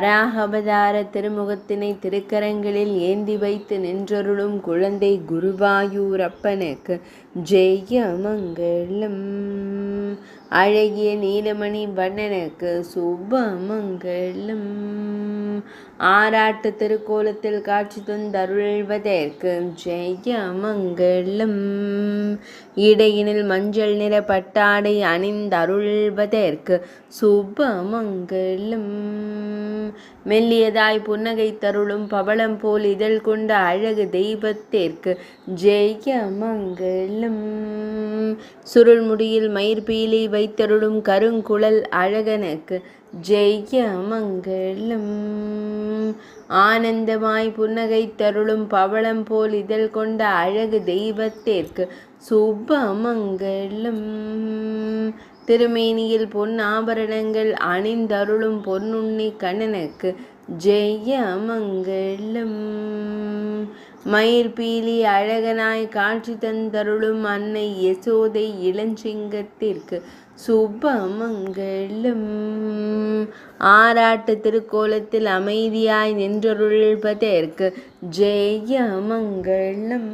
வராகவதார திருமுகத்தினை திருக்கரங்களில் ஏந்தி வைத்து நின்றருளும் குழந்தை குருவாயூரப்பனுக்கு ஜெய மங்களம். அழகிய நீலமணி வண்ணனுக்கு சுபமங்களம். ஆராட்டு திருக்கோலத்தில் காட்சி தந்தருள்வதற்கு ஜெய மங்களம். இடையினில் மஞ்சள் நிற பட்டாடை அணிந்தருள்வதற்கு சுபமங்களம். மெல்லியதாய் புன்னகை தருளும் பவளம் போல் இதழ் கொண்ட அழகு தெய்வத்திற்கு ஜெய மங்களம். சுருள்முடியில் மயிர்பீலி வைத்தருளும் கருங்குழல் அழகனுக்கு ஜெய மங்களம். ஆனந்தமாய் புன்னகை தருளும் பவளம் போல் இதழ் கொண்ட அழகு தெய்வத்திற்கு சுபமங்களம். திருமேனியில் பொன் ஆபரணங்கள் அணிந்தருளும் பொன்னுண்ணி கண்ணனுக்கு ஜெய மங்களம். மயிர்பீலி அழகனாய் காட்சி தந்தருளும் அன்னை யசோதை இளஞ்சிங்கத்திற்கு சுபமங்களம். ஆராட்டு திருக்கோலத்தில் அமைதியாய் நின்றருள்வதற்கு ஜெய மங்களம்.